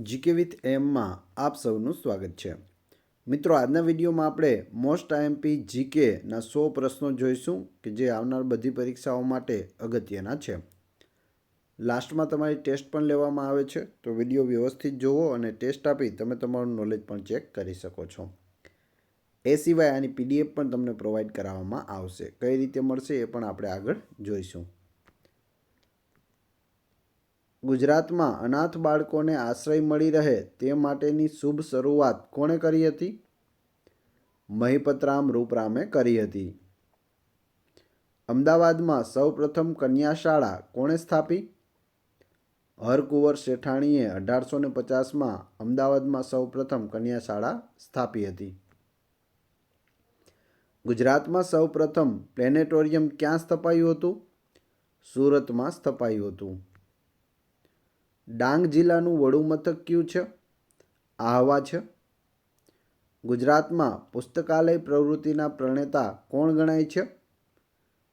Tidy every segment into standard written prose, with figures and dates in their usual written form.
GK with એમમાં આપ સૌનું સ્વાગત છે. મિત્રો, આજના વિડીયોમાં આપણે મોસ્ટ આઈએમપી જીકેના 100 પ્રશ્નો જોઈશું કે જે આવનાર બધી પરીક્ષાઓ માટે અગત્યના છે. લાસ્ટમાં તમારી ટેસ્ટ પણ લેવામાં આવે છે, તો વિડીયો વ્યવસ્થિત જુઓ અને ટેસ્ટ આપી તમે તમારું નોલેજ પણ ચેક કરી શકો છો. એ સિવાય આની પીડીએફ પણ તમને પ્રોવાઈડ કરાવવામાં આવશે. કઈ રીતે મળશે એ પણ આપણે આગળ જોઈશું. ગુજરાતમાં અનાથ બાળકોને આશ્રય મળી રહે તે માટેની શુભ શરૂઆત કોણે કરી હતી? મહિપતરામ રૂપરામે કરી હતી. અમદાવાદમાં સૌપ્રથમ કન્યા શાળા કોણે સ્થાપી? હરકુંવર શેઠાણીએ 1850માં અમદાવાદમાં સૌપ્રથમ કન્યા શાળા સ્થાપી હતી. ગુજરાતમાં સૌપ્રથમ પ્લેનેટોરિયમ ક્યાં સ્થપાયું હતું? સુરતમાં સ્થપાયું હતું. ડાંગ જિલ્લાનું વડુ મથક કયું છે? આહવા છે. ગુજરાતમાં પુસ્તકાલય પ્રવૃત્તિના પ્રણેતા કોણ ગણાય છે?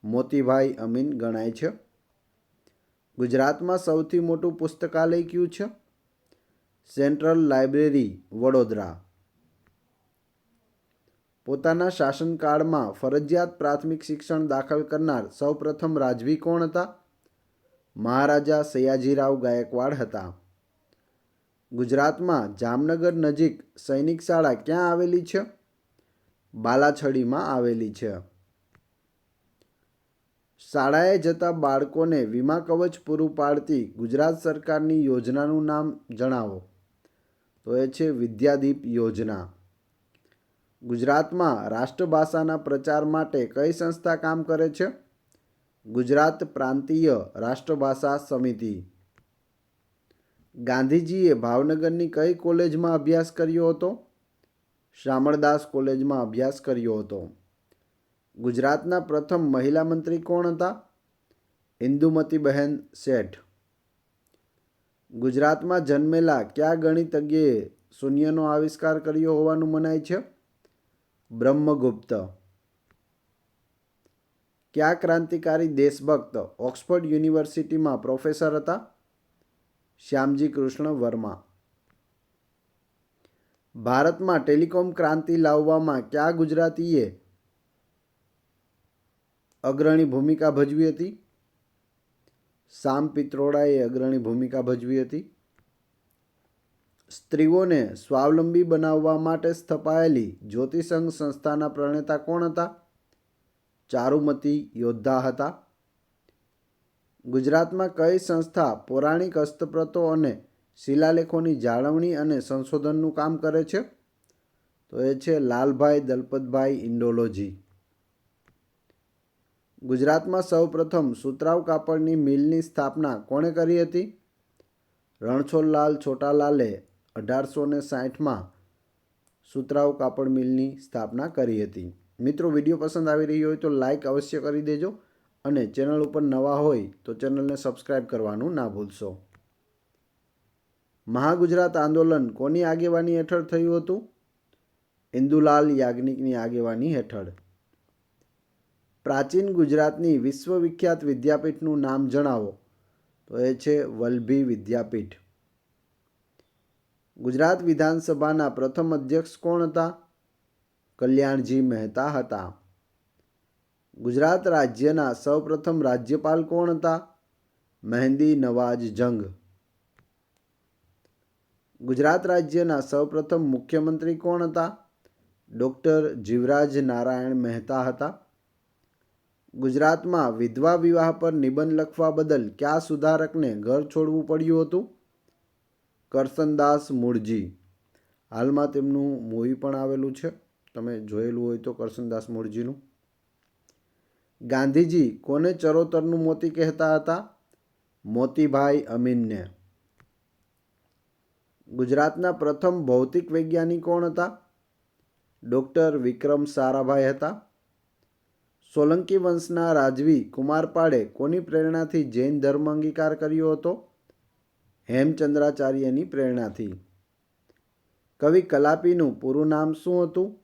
મોતીભાઈ અમીન ગણાય છે. ગુજરાતમાં સૌથી મોટું પુસ્તકાલય કયું છે? Central library, Vadodara. પોતાના શાસનકાળમાં ફરજિયાત પ્રાથમિક શિક્ષણ દાખલ કરનાર સૌપ્રથમ રાજવી કોણ હતા? મહારાજા સયાજીરાવ ગાયકવાડ હતા. ગુજરાતમાં જામનગર નજીક સૈનિક શાળા ક્યાં આવેલી છે? બાલાછડીમાં આવેલી છે. શાળાએ જતા બાળકોને વીમા કવચ પૂરું પાડતી ગુજરાત સરકારની યોજનાનું નામ જણાવો. તો એ છે વિદ્યાદીપ યોજના. ગુજરાતમાં રાષ્ટ્રભાષાના પ્રચાર માટે કઈ સંસ્થા કામ કરે છે? ગુજરાત પ્રાંતીય રાષ્ટ્રભાષા સમિતિ. ગાંધીજીએ ભાવનગરની કઈ કોલેજમાં અભ્યાસ કર્યો હતો? શામળદાસ કોલેજમાં અભ્યાસ કર્યો હતો. ગુજરાતના પ્રથમ મહિલા મંત્રી કોણ હતા? ઇન્દુમતીબહેન શેઠ. ગુજરાતમાં જન્મેલા કયા ગણિતજ્ઞએ શૂન્યનો આવિષ્કાર કર્યો હોવાનું મનાય છે? બ્રહ્મગુપ્ત. કયા ક્રાંતિકારી દેશભક્ત ઓક્સફર્ડ યુનિવર્સિટીમાં પ્રોફેસર હતા? શ્યામજી કૃષ્ણ વર્મા. ભારતમાં ટેલિકોમ ક્રાંતિ લાવવામાં કયા ગુજરાતીએ અગ્રણી ભૂમિકા ભજવી હતી? સામ પિત્રોડાએ અગ્રણી ભૂમિકા ભજવી હતી. સ્ત્રીઓને સ્વાવલંબી બનાવવા માટે સ્થપાયેલી જ્યોતિસંઘ સંસ્થાના પ્રણેતા કોણ હતા? ચારુમતી યોદ્ધા હતા. ગુજરાતમાં કઈ સંસ્થા પૌરાણિક હસ્તપ્રતો અને શિલાલેખોની જાળવણી અને સંશોધનનું કામ કરે છે? તો એ છે લાલભાઈ દલપતભાઈ ઇન્ડોલોજી. ગુજરાતમાં સૌપ્રથમ સુતરાઉ કાપડની મિલની સ્થાપના કોણે કરી હતી? રણછોડલાલ છોટાલાલે 1860માં સુતરાઉ કાપડ મિલની સ્થાપના કરી હતી. મિત્રો, વિડીયો પસંદ આવી રહ્યો હોય તો લાઈક અવશ્ય કરી દેજો અને ચેનલ ઉપર નવા હોય તો ચેનલને સબસ્ક્રાઈબ કરવાનું ના ભૂલશો. મહાગુજરાત આંદોલન કોની આગેવાની હેઠળ થયું હતું? ઇન્દુલાલ યાજ્ઞિકની આગેવાની હેઠળ. પ્રાચીન ગુજરાતની વિશ્વવિખ્યાત વિદ્યાપીઠનું નામ જણાવો. તો એ છે વલ્લભી વિદ્યાપીઠ. ગુજરાત વિધાનસભાના પ્રથમ અધ્યક્ષ કોણ હતા? કલ્યાણજી મહેતા હતા. ગુજરાત રાજ્યના સૌપ્રથમ રાજ્યપાલ કોણ હતા? મહેંદી નવાજ જંગ. ગુજરાત રાજ્યના સૌપ્રથમ મુખ્યમંત્રી કોણ હતા? ડૉક્ટર જીવરાજ નારાયણ મહેતા હતા. ગુજરાતમાં વિધવા વિવાહ પર નિબંધ લખવા બદલ કયા સુધારકને ઘર છોડવું પડ્યું હતું? કરસનદાસ મૂળજી. હાલમાં તેમનું મૂવી પણ આવેલું છે, તમે જોયેલું હોય તો કરસનદાસ મૂળજીનું. ગાંધીજી કોને ચરોતરનું મોતી કહેતા હતા? મોતીભાઈ અમીનને. ગુજરાતના પ્રથમ ભૌતિક વૈજ્ઞાનિક કોણ હતા? ડૉક્ટર વિક્રમ સારાભાઈ હતા. સોલંકી વંશના રાજવી કુમારપાળે કોની પ્રેરણાથી જૈન ધર્મ અંગીકાર કર્યો હતો? હેમચંદ્રાચાર્યની પ્રેરણાથી. કવિ કલાપીનું પૂરું નામ શું હતું?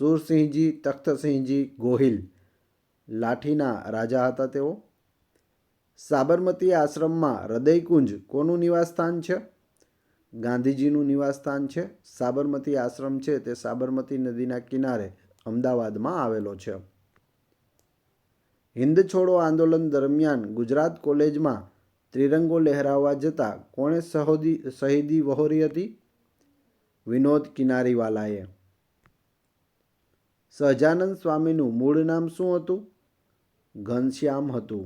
સુરસિંહજી તખ્તસિંહજી ગોહિલ. લાઠીના રાજા હતા તેઓ. સાબરમતી આશ્રમમાં હૃદયકુંજ કોનું નિવાસસ્થાન છે? ગાંધીજીનું નિવાસસ્થાન છે. સાબરમતી આશ્રમ છે તે સાબરમતી નદીના કિનારે અમદાવાદમાં આવેલો છે. હિન્દ છોડો આંદોલન દરમિયાન ગુજરાત કોલેજમાં ત્રિરંગો લહેરાવવા જતાં કોણે શહીદી વહોરી હતી? વિનોદ કિનારીવાલાએ. સહજાનંદ સ્વામીનું મૂળ નામ શું હતું? ઘનશ્યામ હતું.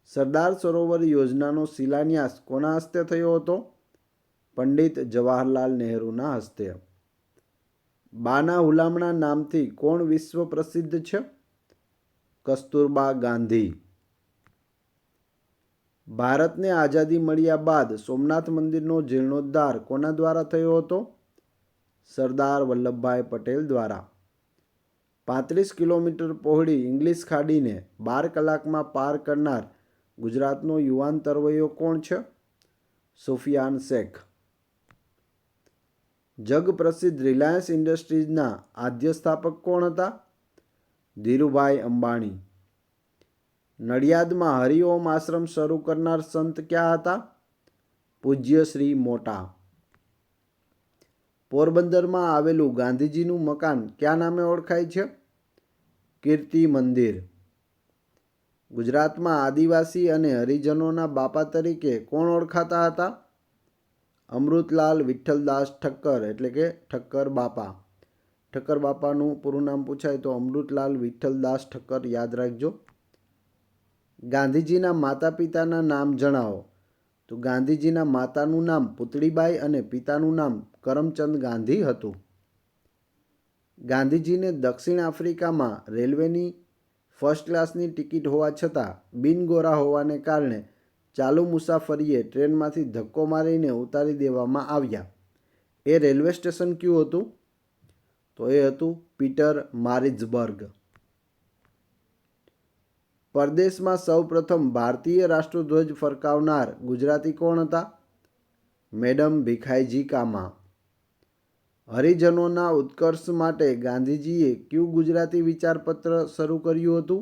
સરદાર સરોવર યોજનાનો શિલાન્યાસ કોના હસ્તે થયો હતો? પંડિત જવાહરલાલ નહેરુના હસ્તે. બાના હુલામણા નામથી કોણ વિશ્વ પ્રસિદ્ધ છે? કસ્તુરબા ગાંધી. ભારતને આઝાદી મળ્યા બાદ સોમનાથ મંદિરનો જીર્ણોદ્ધાર કોના દ્વારા થયો હતો? સરદાર વલ્લભભાઈ પટેલ દ્વારા. 35 કિલોમીટર પહોળી ઇંગ્લિશ ખાડીને 12 કલાકમાં પાર કરનાર ગુજરાતનો યુવાન તરવૈયો કોણ છે? સુફિયાન શેખ. જગપ્રસિદ્ધ રિલાયન્સ ઇન્ડસ્ટ્રીઝના આદ્ય સ્થાપક કોણ હતા? ધીરુભાઈ અંબાણી. નડિયાદમાં હરિઓમ આશ્રમ શરૂ કરનાર સંત ક્યાં હતા? પૂજ્ય શ્રી મોટા. પોરબંદરમાં આવેલું ગાંધીજીનું મકાન કયા નામે ઓળખાય છે? કીર્તિ મંદિર. ગુજરાતમાં આદિવાસી અને હરિજનોના બાપા તરીકે કોણ ઓળખાતા હતા? અમૃતલાલ વિઠ્ઠલદાસ ઠક્કર એટલે કે ઠક્કર બાપા. ઠક્કર બાપાનું પૂરું નામ પૂછાય તો અમૃતલાલ વિઠ્ઠલદાસ ઠક્કર યાદ રાખજો. ગાંધીજીના માતા પિતાના નામ જણાવો. તો ગાંધીજીના માતાનું નામ પુતળીબાઈ અને પિતાનું નામ કરમચંદ ગાંધી હતું. ગાંધીજીને દક્ષિણ આફ્રિકામાં રેલવેની ફર્સ્ટ ક્લાસની ટિકિટ હોવા છતાં બિનગોરા હોવાને કારણે ચાલુ મુસાફરીએ ટ્રેનમાંથી ધક્કો મારીને ઉતારી દેવામાં આવ્યા. એ રેલવે સ્ટેશન કયું હતું? તો એ હતું પીટર મારિટ્ઝબર્ગ. પરદેશમાં સૌપ્રથમ ભારતીય રાષ્ટ્રધ્વજ ફરકાવનાર ગુજરાતી કોણ હતા? મેડમ ભીખાઈજી કામા. હરિજનોના ઉત્કર્ષ માટે ગાંધીજીએ કયું ગુજરાતી વિચારપત્ર શરૂ કર્યું હતું?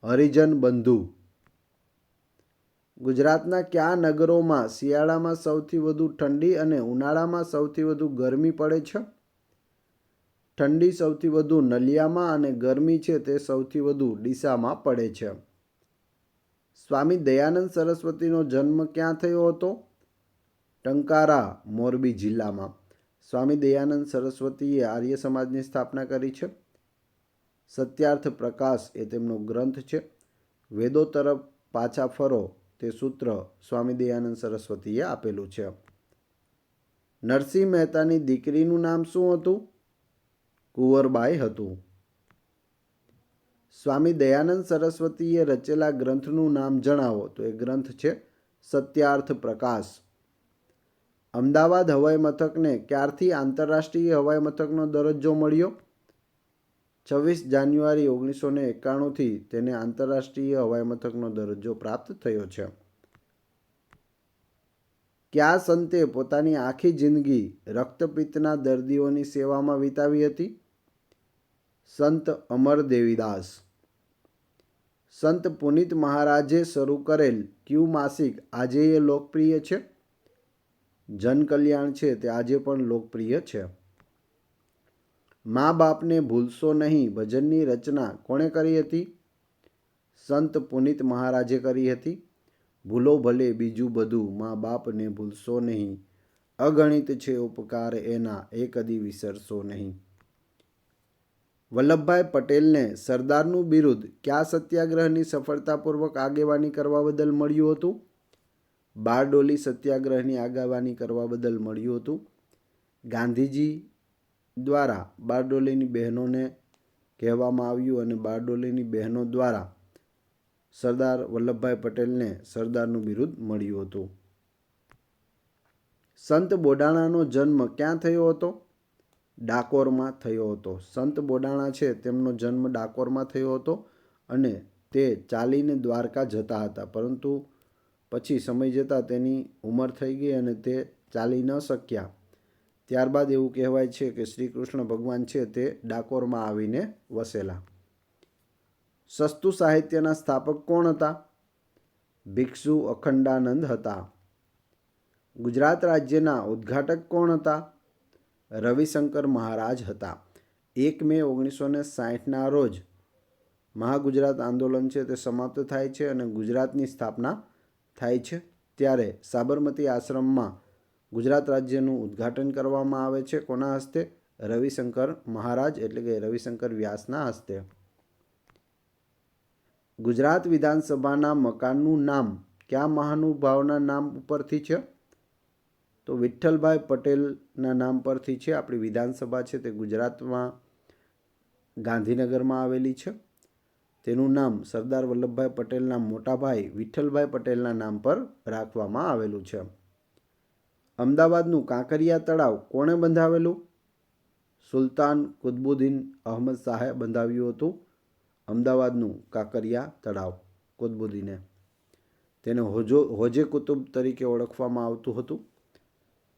હરિજન બંધુ. ગુજરાતના કયા નગરોમાં શિયાળામાં સૌથી વધુ ઠંડી અને ઉનાળામાં સૌથી વધુ ગરમી પડે છે? ઠંડી સૌથી વધુ નલિયામાં અને ગરમી છે તે સૌથી વધુ ડીસામાં પડે છે. સ્વામી દયાનંદ સરસ્વતીનો જન્મ ક્યાં થયો હતો? ટંકારા, મોરબી જિલ્લામાં. સ્વામી દયાનંદ સરસ્વતીએ આર્ય સમાજની સ્થાપના કરી છે. સત્યાર્થ પ્રકાશ એ તેમનો ગ્રંથ છે. વેદો તરફ પાછા ફરો તે સૂત્ર સ્વામી દયાનંદ સરસ્વતીએ આપેલું છે. નરસિંહ મહેતાની દીકરીનું નામ શું હતું? કુંવરબાઈ હતું. સ્વામી દયાનંદ સરસ્વતીએ રચેલા ગ્રંથનું નામ જણાવો. તો એ ગ્રંથ છે સત્યાર્થ પ્રકાશ. અમદાવાદ હવાઈ મથકને ક્યારથી આંતરરાષ્ટ્રીય હવાઈ મથકનો દરજ્જો મળ્યો? 26 જાન્યુઆરી 1991થી તેને આંતરરાષ્ટ્રીય હવાઈ મથકનો દરજ્જો પ્રાપ્ત થયો છે. કયા સંતે પોતાની આખી જિંદગી રક્તપિત્તના દર્દીઓની સેવામાં વિતાવી હતી? સંત અમર દેવીદાસ. સંત પુનિત મહારાજે શરૂ કરેલ કયું માસિક આજે એ લોકપ્રિય છે? જનકલ્યાણ છે તે આજે પણ લોકપ્રિય છે. મા બાપને ભૂલશો નહીં ભજનની રચના કોણે કરી હતી? સંત પુનિત મહારાજે કરી હતી. ભૂલો ભલે બીજું બધું મા બાપને ભૂલશો નહીં, અગણિત છે ઉપકાર એના એ કદી વિસરશો નહીં. વલ્લભભાઈ પટેલને સરદારનું બિરુદ કયા સત્યાગ્રહની સફળતાપૂર્વક આગેવાની કરવા બદલ મળ્યું હતું? બારડોલી સત્યાગ્રહની આગેવાની કરવા બદલ મળ્યું હતું. ગાંધીજી દ્વારા બારડોલીની બહેનોને કહેવામાં આવ્યું અને બારડોલીની બહેનો દ્વારા સરદાર વલ્લભભાઈ પટેલને સરદારનું બિરુદ મળ્યું હતું. સંત બોડાણાનો જન્મ ક્યાં થયો હતો? ડાકોરમાં થયો હતો. સંત બોડાણા છે તેમનો જન્મ ડાકોરમાં થયો હતો અને તે ચાલીને દ્વારકા જતા હતા, પરંતુ પછી સમય જતાં તેની ઉંમર થઈ ગઈ અને તે ચાલી ન શક્યા. ત્યારબાદ એવું કહેવાય છે કે શ્રી કૃષ્ણ ભગવાન છે તે ડાકોરમાં આવીને વસેલા. સસ્તું સાહિત્યના સ્થાપક કોણ હતા? ભિક્ષુ અખંડાનંદ હતા. ગુજરાત રાજ્યના ઉદ્ઘાટક કોણ હતા? રવિશંકર મહારાજ હતા. 1 મે 1960ના રોજ મહાગુજરાત આંદોલન છે તે સમાપ્ત થાય છે અને ગુજરાતની સ્થાપના થાય છે. ત્યારે સાબરમતી આશ્રમમાં ગુજરાત રાજ્યનું ઉદ્ઘાટન કરવામાં આવે છે. કોના હસ્તે? રવિશંકર મહારાજ એટલે કે રવિશંકર વ્યાસના હસ્તે. ગુજરાત વિધાનસભાના મકાનનું નામ કયા મહાનુભાવના નામ ઉપરથી છે? તો વિઠ્ઠલભાઈ પટેલના નામ પરથી છે. આપણી વિધાનસભા છે તે ગુજરાતમાં ગાંધીનગરમાં આવેલી છે. તેનું નામ સરદાર વલ્લભભાઈ પટેલના મોટા ભાઈ વિઠ્ઠલભાઈ પટેલના નામ પર રાખવામાં આવેલું છે. અમદાવાદનું કાંકરિયા તળાવ કોણે બંધાવેલું? સુલતાન કુતબુદ્દીન અહમદ શાહે બંધાવ્યું હતું અમદાવાદનું કાંકરિયા તળાવ કુતબુદ્દીને. તેને હોજે કુતુબ તરીકે ઓળખવામાં આવતું હતું.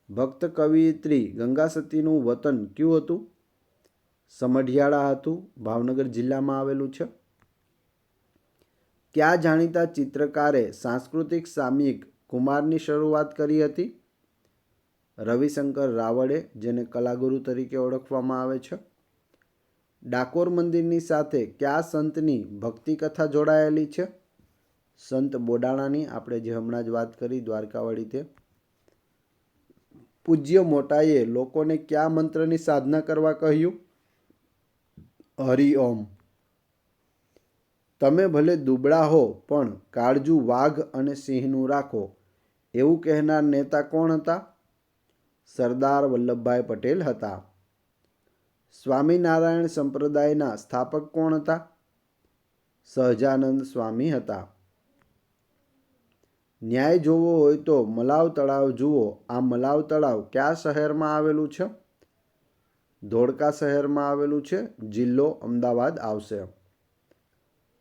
ભક્ત કવિયત્રી ગંગા સતીનું વતન કયું હતું? સમઢિયાળા હતું. ભાવનગર જિલ્લામાં આવેલું છે. કયા જાણીતા ચિત્રકારે સાંસ્કૃતિક સામયિક કુમારની શરૂઆત કરી હતી? રવિશંકર રાવળે, જેને કલાગુરુ તરીકે ઓળખવામાં આવે છે. ડાકોર મંદિરની સાથે કયા સંતની ભક્તિ કથા જોડાયેલી છે? સંત બોડાણાની, આપણે જે હમણાં જ વાત કરી દ્વારકાવાળી તે. પૂજ્ય મોટાએ લોકોને કયા મંત્રની સાધના કરવા કહ્યું? હરિ ઓમ. તમે ભલે દુબળા હો પણ કાળજું વાઘ અને સિંહનું રાખો, એવું કહેનાર નેતા કોણ હતા? સરદાર વલ્લભભાઈ પટેલ હતા. સ્વામિનારાયણ સંપ્રદાયના સ્થાપક કોણ હતા? સહજાનંદ સ્વામી હતા. ન્યાય જોવો હોય તો મલાવ તળાવ જુઓ. આ મલાવ તળાવ કયા શહેરમાં આવેલું છે? ધોળકા શહેરમાં આવેલું છે. જિલ્લો અમદાવાદ આવશે.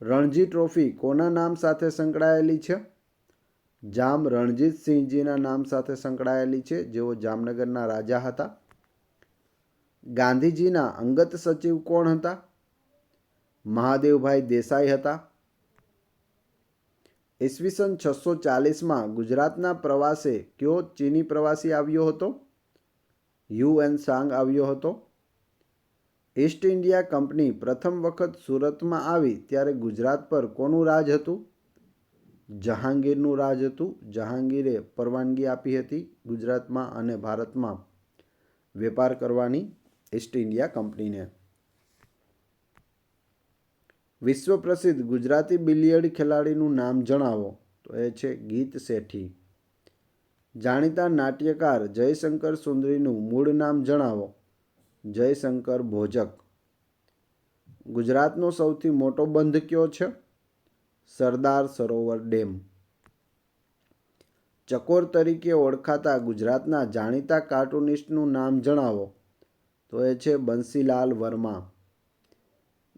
રણજી ટ્રોફી કોના નામ સાથે સંકળાયેલી છે? જામ રણજીતસિંહજીના નામ સાથે સંકળાયેલી છે, જેઓ જામનગરના રાજા હતા. ગાંધીજીના અંગત સચિવ કોણ હતા? મહાદેવભાઈ દેસાઈ હતા. ઈસવીસન 640માં ગુજરાતના પ્રવાસે કયો ચીની પ્રવાસી આવ્યો હતો? યુએન સાંગ આવ્યો હતો. ઈસ્ટ ઇન્ડિયા કંપની પ્રથમ વખત સુરતમાં આવી ત્યારે ગુજરાત પર કોનું રાજ હતું? જહાંગીરનું રાજ હતું. જહાંગીરે પરવાનગી આપી હતી ગુજરાતમાં અને ભારતમાં વેપાર કરવાની ઈસ્ટ ઇન્ડિયા કંપનીને. વિશ્વ પ્રસિદ્ધ ગુજરાતી બિલિયર્ડ ખેલાડીનું નામ જણાવો. તો એ છે ગીત શેઠી. જાણીતા નાટ્યકાર જયશંકર સુંદરીનું મૂળ નામ જણાવો. જયશંકર ભોજક. ગુજરાતનો સૌથી મોટો બંધ કયો છે? સરદાર સરોવર ડેમ. ચકોર તરીકે ઓળખાતા ગુજરાતના જાણીતા કાર્ટુનિસ્ટનું નામ જણાવો. તો એ છે બંસીલાલ વર્મા.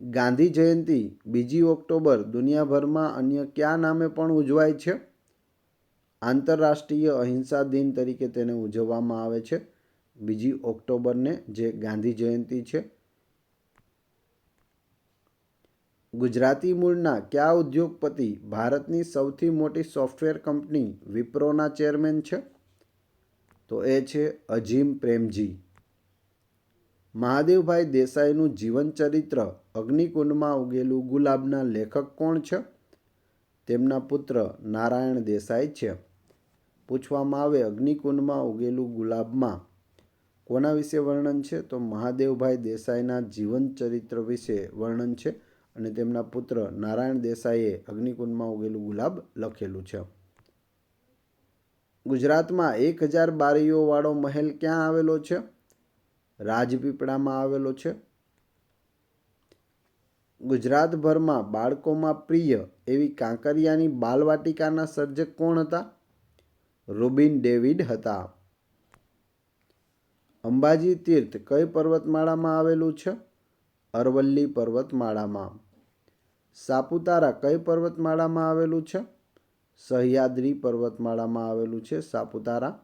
ગાંધી જયંતિ 2 ઓક્ટોબર દુનિયાભરમાં અન્ય કયા નામે પણ ઉજવાય છે? આંતરરાષ્ટ્રીય અહિંસા દિન તરીકે તેને ઉજવવામાં આવે છે 2 ઓક્ટોબરને, જે ગાંધી જયંતિ છે. ગુજરાતી મૂળના કયા ઉદ્યોગપતિ ભારતની સૌથી મોટી સોફ્ટવેર કંપની વિપ્રોના ચેરમેન છે? તો એ છે અજીમ પ્રેમજી. મહાદેવભાઈ દેસાઈનું જીવન ચરિત્ર અગ્નિકુંડમાં ઉગેલું ગુલાબના લેખક કોણ છે? તેમના પુત્ર નારાયણ દેસાઈ છે. પૂછવામાં આવે અગ્નિકુંડમાં ઉગેલું ગુલાબમાં કોના વિશે વર્ણન છે? તો મહાદેવભાઈ દેસાઈના જીવન ચરિત્ર વિશે વર્ણન છે અને તેમના પુત્ર નારાયણ દેસાઈએ અગ્નિકુંડમાં ઉગેલું ગુલાબ લખેલું છે. ગુજરાતમાં 1000 બારીઓવાળો મહેલ ક્યાં આવેલો છે? રાજપીપળામાં આવેલો છે. ગુજરાતભરમાં બાળકોમાં પ્રિય એવી કાંકરિયાની બાલવાટિકાના સર્જક કોણ હતા? રૂબિન ડેવિડ હતા. અંબાજી તીર્થ કઈ પર્વતમાળામાં આવેલું છે? અરવલ્લી પર્વતમાળામાં. સાપુતારા કઈ પર્વતમાળામાં આવેલું છે? સહ્યાદ્રી પર્વતમાળામાં આવેલું છે સાપુતારા.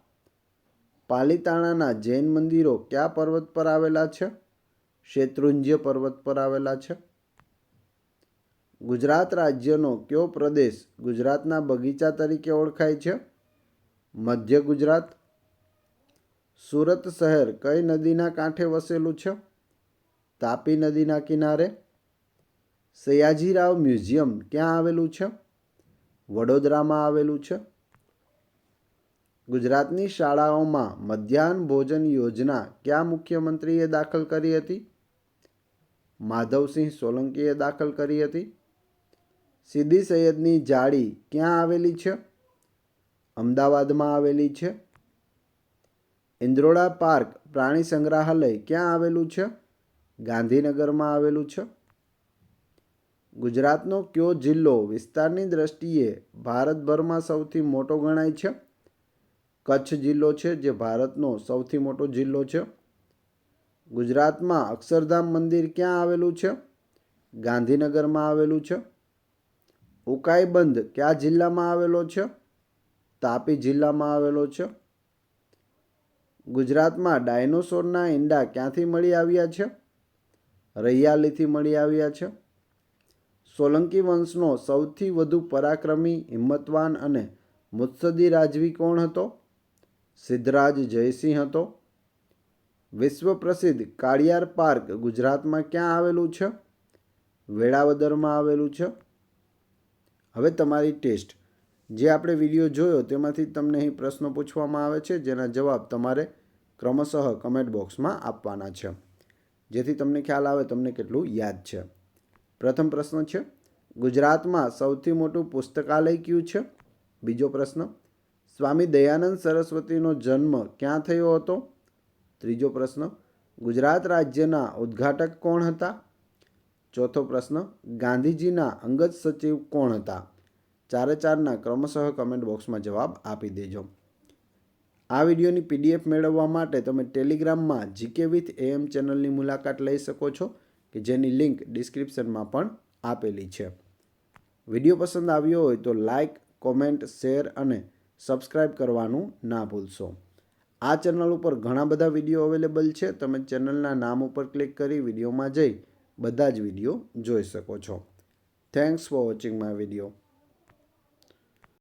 પાલીતાણાના જૈન મંદિરો કયા પર્વત પર આવેલા છે? શેત્રુંજ્ય પર્વત પર આવેલા છે. ગુજરાત રાજ્યનો કયો પ્રદેશ ગુજરાતના બગીચા તરીકે ઓળખાય છે? મધ્ય ગુજરાત, સુરત શહેર કઈ નદીના કાંઠે વસેલું છે? તાપી નદીના કિનારે. સયાજીરાવ મ્યુઝિયમ ક્યાં આવેલું છે? વડોદરામાં આવેલું છે. ગુજરાતની શાળાઓમાં મધ્યાહન ભોજન યોજના કયા મુખ્યમંત્રીએ દાખલ કરી હતી? માધવસિંહ સોલંકીએ દાખલ કરી હતી. સીદી સૈયદની જાળી ક્યાં આવેલી છે? અમદાવાદમાં આવેલી છે. ઇન્દ્રોડા પાર્ક પ્રાણી સંગ્રહાલય ક્યાં આવેલું છે? ગાંધીનગરમાં આવેલું છે. ગુજરાતનો કયો જિલ્લો વિસ્તારની દ્રષ્ટિએ ભારતભરમાં સૌથી મોટો ગણાય છે? કચ્છ જિલ્લો છે, જે ભારતનો સૌથી મોટો જિલ્લો છે. ગુજરાતમાં અક્ષરધામ મંદિર ક્યાં આવેલું છે? ગાંધીનગરમાં આવેલું છે. ઉકાઈ બંધ કયા જિલ્લામાં આવેલો છે? તાપી જિલ્લામાં આવેલો છે. ગુજરાતમાં ડાયનોસોરના ઈંડા ક્યાંથી મળી આવ્યા છે? રૈયાલીથી મળી આવ્યા છે. સોલંકી વંશનો સૌથી વધુ પરાક્રમી, હિંમતવાન અને મુત્સદ્દી રાજવી કોણ હતો? સિદ્ધરાજ જયસિંહ હતો. વિશ્વ પ્રસિદ્ધ કાળિયાર પાર્ક ગુજરાતમાં ક્યાં આવેલું છે? વેળાવદરમાં આવેલું છે. હવે તમારી ટેસ્ટ. જે આપણે વિડીયો જોયો તેમાંથી તમને અહીં પ્રશ્નો પૂછવામાં આવે છે, જેના જવાબ તમારે ક્રમશઃ કમેન્ટ બોક્સમાં આપવાના છે, જેથી તમને ખ્યાલ આવે તમને કેટલું યાદ છે. પ્રથમ પ્રશ્ન છે, ગુજરાતમાં સૌથી મોટું પુસ્તકાલય કયું છે? બીજો પ્રશ્ન, સ્વામી દયાનંદ સરસ્વતીનો જન્મ ક્યાં થયો હતો? ત્રીજો પ્રશ્ન, ગુજરાત રાજ્યના ઉદ્ઘાટક કોણ હતા? ચોથો પ્રશ્ન, ગાંધીજીના અંગત સચિવ કોણ હતા? ચારે ચારના ક્રમશઃ કમેન્ટ બોક્સમાં જવાબ આપી દેજો. આ વિડીયોની PDF મેળવવા માટે તમે ટેલિગ્રામમાં GK with AM ચેનલની મુલાકાત લઈ શકો છો, કે જેની લિંક ડિસ્ક્રિપ્શનમાં પણ આપેલી છે. વિડીયો પસંદ આવ્યો હોય તો લાઇક, કોમેન્ટ, શેર અને સબસ્ક્રાઈબ કરવાનું ના ભૂલશો. આ ચેનલ ઉપર ઘણા બધા વિડીયો અવેલેબલ છે. તમે ચેનલના નામ ઉપર ક્લિક કરી વિડીયોમાં જઈ બધા જ વિડીયો જોઈ શકો છો. Thanks for watching my video.